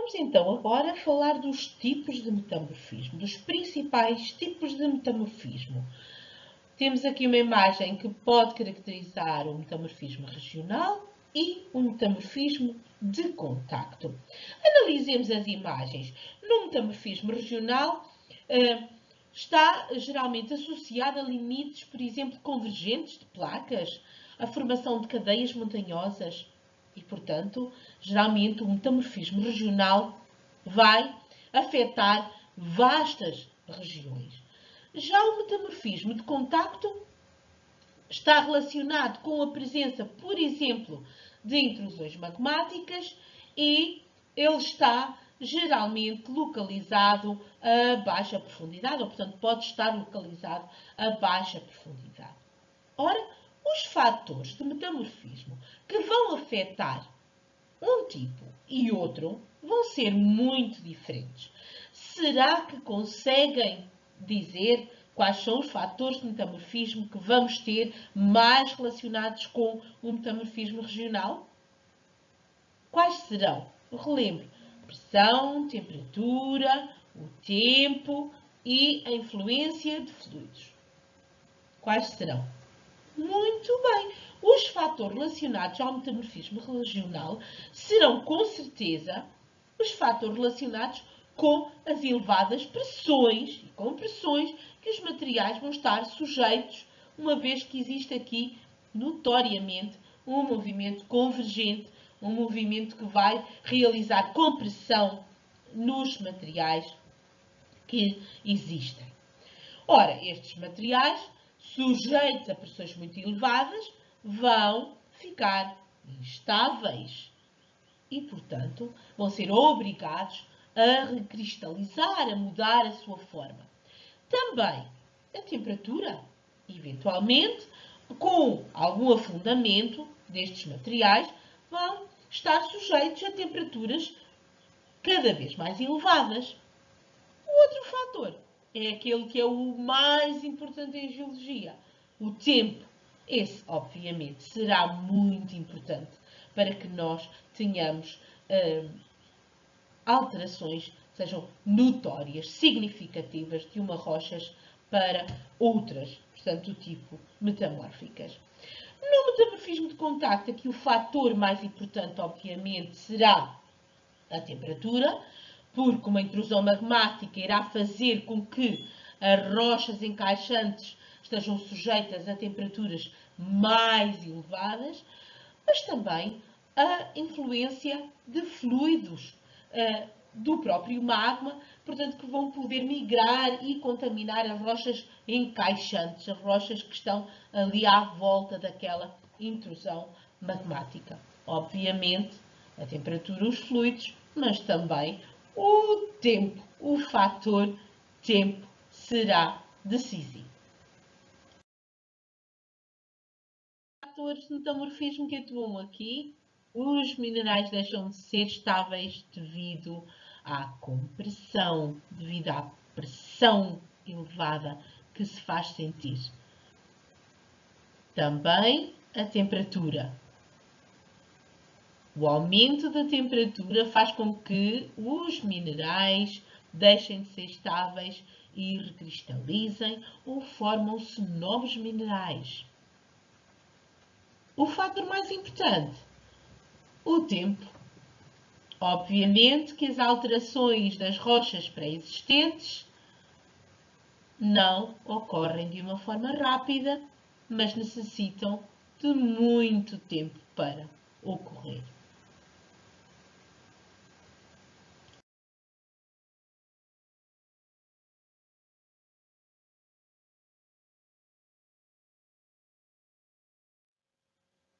Vamos então agora falar dos tipos de metamorfismo, dos principais tipos de metamorfismo. Temos aqui uma imagem que pode caracterizar o metamorfismo regional e o metamorfismo de contacto. Analisemos as imagens. No metamorfismo regional, está geralmente associado a limites, por exemplo, convergentes de placas, a formação de cadeias montanhosas e, portanto, geralmente o metamorfismo regional vai afetar vastas regiões. Já o metamorfismo de contacto está relacionado com a presença, por exemplo, de intrusões magmáticas e ele está geralmente localizado a baixa profundidade, ou portanto pode estar localizado a baixa profundidade. Ora, os fatores de metamorfismo que vão afetar um tipo e outro vão ser muito diferentes. Será que conseguem dizer quais são os fatores de metamorfismo que vamos ter mais relacionados com o metamorfismo regional? Quais serão? Relembro: pressão, temperatura, o tempo e a influência de fluidos. Quais serão? Muito bem! Os fatores relacionados ao metamorfismo regional serão, com certeza, os fatores relacionados com as elevadas pressões e compressões que os materiais vão estar sujeitos, uma vez que existe aqui, notoriamente, um movimento convergente, um movimento que vai realizar compressão nos materiais que existem. Ora, estes materiais, sujeitos a pressões muito elevadas, vão ficar instáveis e, portanto, vão ser obrigados a recristalizar, a mudar a sua forma. Também a temperatura, eventualmente, com algum afundamento destes materiais, vão estar sujeitos a temperaturas cada vez mais elevadas. O outro fator é aquele que é o mais importante em geologia, o tempo. Esse, obviamente, será muito importante para que nós tenhamos alterações que sejam notórias, significativas de umas rochas para outras, portanto, do tipo metamórficas. No metamorfismo de contacto, aqui o fator mais importante, obviamente, será a temperatura, porque uma intrusão magmática irá fazer com que as rochas encaixantes estejam sujeitas a temperaturas mais elevadas, mas também a influência de fluidos do próprio magma, portanto, que vão poder migrar e contaminar as rochas encaixantes, as rochas que estão ali à volta daquela intrusão magmática. Obviamente, a temperatura, os fluidos, mas também o tempo, o fator tempo será decisivo. Fatores de metamorfismo que atuam aqui: os minerais deixam de ser estáveis devido à compressão, devido à pressão elevada que se faz sentir. Também a temperatura. O aumento da temperatura faz com que os minerais deixem de ser estáveis e recristalizem ou formam-se novos minerais. O fator mais importante, o tempo. Obviamente que as alterações das rochas pré-existentes não ocorrem de uma forma rápida, mas necessitam de muito tempo para ocorrer.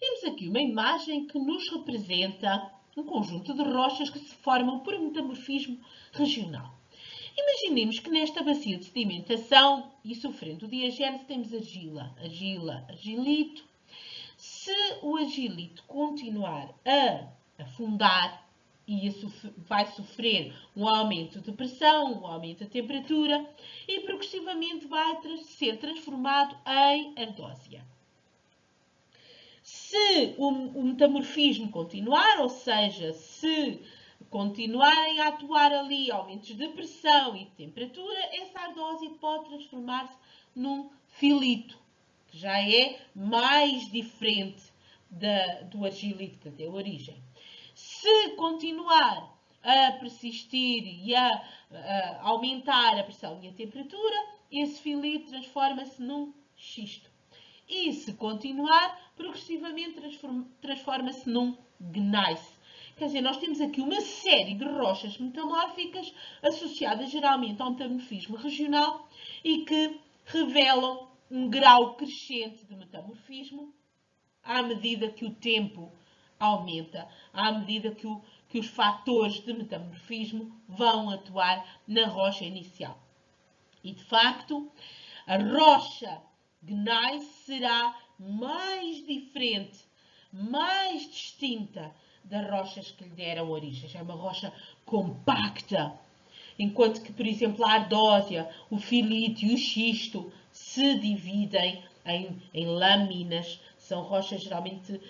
Temos aqui uma imagem que nos representa um conjunto de rochas que se formam por metamorfismo regional. Imaginemos que nesta bacia de sedimentação e sofrendo diagénese temos argila, argilito. Se o argilito continuar a afundar e vai sofrer um aumento de pressão, um aumento da temperatura e progressivamente vai ser transformado em ardósia. Se o metamorfismo continuar, ou seja, se continuarem a atuar ali aumentos de pressão e de temperatura, essa ardósia pode transformar-se num filito, que já é mais diferente do argilite que deu origem. Se continuar a persistir e a aumentar a pressão e a temperatura, esse filito transforma-se num xisto. E se continuar, progressivamente transforma-se num gneiss. Quer dizer, nós temos aqui uma série de rochas metamórficas associadas geralmente ao metamorfismo regional e que revelam um grau crescente de metamorfismo à medida que o tempo aumenta, à medida que os fatores de metamorfismo vão atuar na rocha inicial. E, de facto, a rocha gneiss será mais diferente, mais distinta das rochas que lhe deram origem. É uma rocha compacta, enquanto que, por exemplo, a ardósia, o filito e o xisto se dividem em lâminas. São rochas geralmente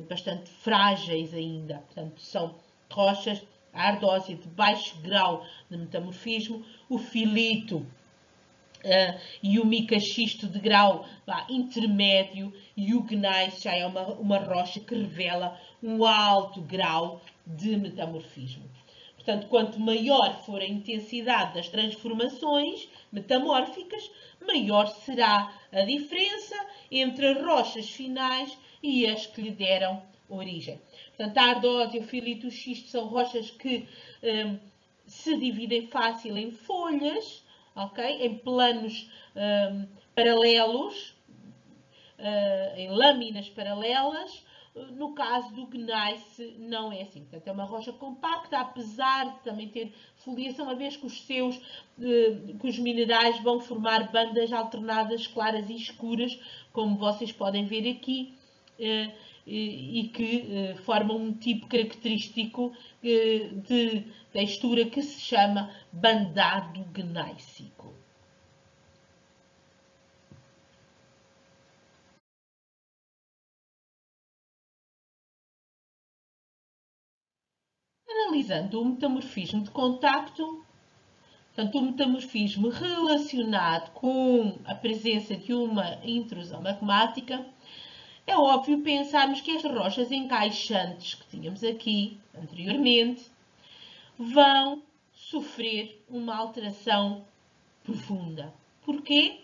bastante frágeis ainda. Portanto, são rochas, a ardósia de baixo grau de metamorfismo, o filito e o mica-xisto de grau intermédio e o gneiss já é uma rocha que revela um alto grau de metamorfismo. Portanto, quanto maior for a intensidade das transformações metamórficas, maior será a diferença entre as rochas finais e as que lhe deram origem. Portanto, a ardósia, o filito e o xisto são rochas que se dividem fácil em folhas, okay? Em planos paralelos, em lâminas paralelas. No caso do gneiss não é assim. Portanto, é uma rocha compacta, apesar de também ter foliação, uma vez que que os minerais vão formar bandas alternadas claras e escuras, como vocês podem ver aqui, e que formam um tipo característico de textura que se chama bandado gnéisico. Analisando o metamorfismo de contacto, portanto, o metamorfismo relacionado com a presença de uma intrusão magmática, é óbvio pensarmos que as rochas encaixantes que tínhamos aqui anteriormente vão sofrer uma alteração profunda. Porquê?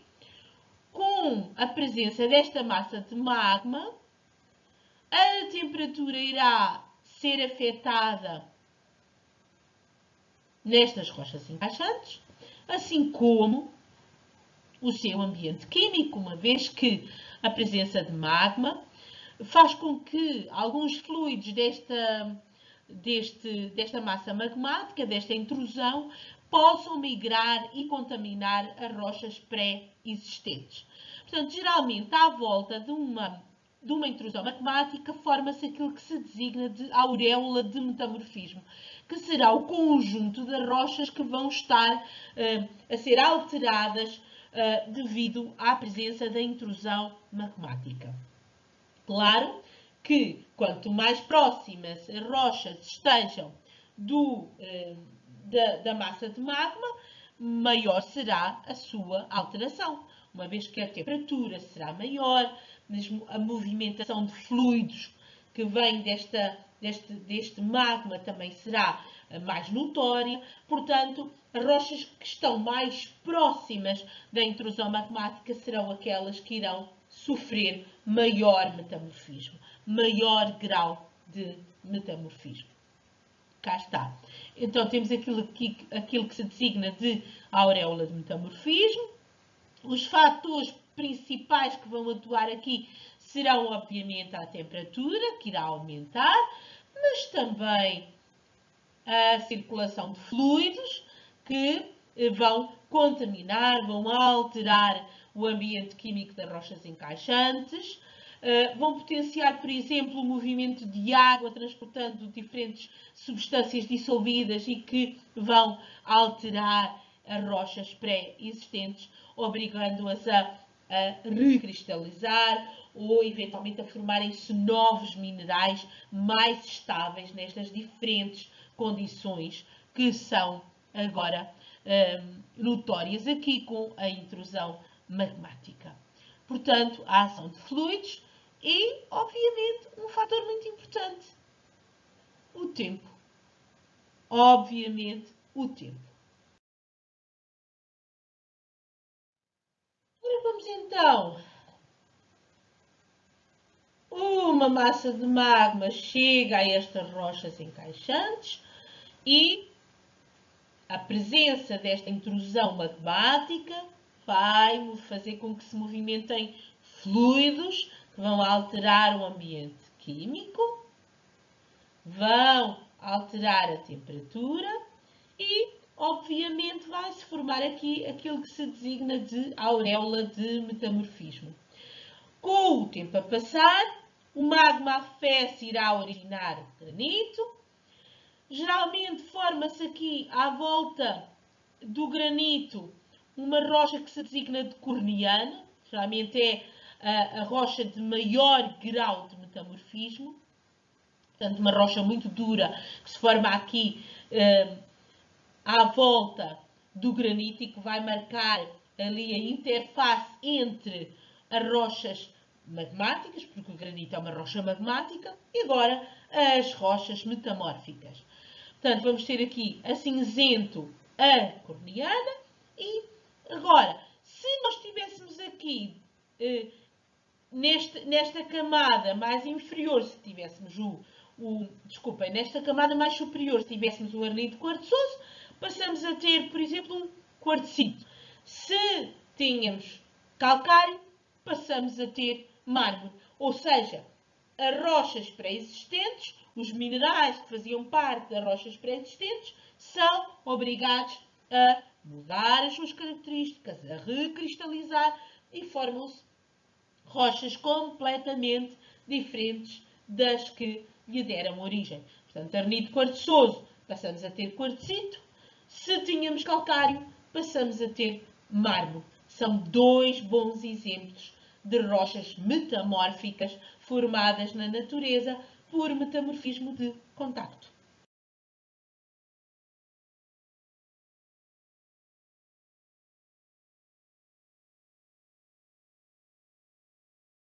Com a presença desta massa de magma, a temperatura irá ser afetada nestas rochas encaixantes, assim como o seu ambiente químico, uma vez que a presença de magma faz com que alguns fluidos desta massa magmática, desta intrusão, possam migrar e contaminar as rochas pré-existentes. Portanto, geralmente, à volta de uma intrusão magmática, forma-se aquilo que se designa de auréola de metamorfismo, que será o conjunto de rochas que vão estar a ser alteradas devido à presença da intrusão magmática. Claro que quanto mais próximas as rochas estejam da massa de magma, maior será a sua alteração, uma vez que a temperatura será maior, mesmo a movimentação de fluidos que vem deste magma também será mais notória. Portanto, as rochas que estão mais próximas da intrusão magmática serão aquelas que irão sofrer maior metamorfismo, maior grau de metamorfismo. Cá está. Então, temos aquilo que se designa de auréola de metamorfismo. Os fatores principais que vão atuar aqui serão, obviamente, a temperatura, que irá aumentar, mas também a circulação de fluidos, que vão contaminar, vão alterar o ambiente químico das rochas encaixantes, vão potenciar, por exemplo, o movimento de água transportando diferentes substâncias dissolvidas e que vão alterar as rochas pré-existentes, obrigando-as a recristalizar ou eventualmente a formarem-se novos minerais mais estáveis nestas diferentes condições que são agora notórias aqui com a intrusão magmática. Portanto, a ação de fluidos e, obviamente, um fator muito importante, o tempo. Obviamente, o tempo. Agora vamos então. Uma massa de magma chega a estas rochas encaixantes e a presença desta intrusão magmática vai fazer com que se movimentem fluidos que vão alterar o ambiente químico, vão alterar a temperatura e, obviamente, vai-se formar aqui aquilo que se designa de auréola de metamorfismo. Com o tempo a passar, o magma afé-se irá originar granito. Geralmente forma-se aqui à volta do granito uma rocha que se designa de corniana. Geralmente é a rocha de maior grau de metamorfismo. Portanto, uma rocha muito dura que se forma aqui à volta do granito e que vai marcar ali a interface entre as rochas magmáticas, porque o granito é uma rocha magmática, e agora as rochas metamórficas. Portanto, vamos ter aqui a cinzento, a corniana, e agora, se nós tivéssemos aqui, nesta camada mais inferior, se tivéssemos desculpem, nesta camada mais superior, se tivéssemos o arnito quartzoso, passamos a ter, por exemplo, um quartzito. Se tínhamos calcário, passamos a ter mármore. Ou seja, as rochas pré-existentes, os minerais que faziam parte das rochas pré-existentes, são obrigados a mudar as suas características, a recristalizar e formam-se rochas completamente diferentes das que lhe deram origem. Portanto, arnito quartzoso, passamos a ter quartzito. Se tínhamos calcário, passamos a ter mármore. São dois bons exemplos de rochas metamórficas formadas na natureza por metamorfismo de contacto.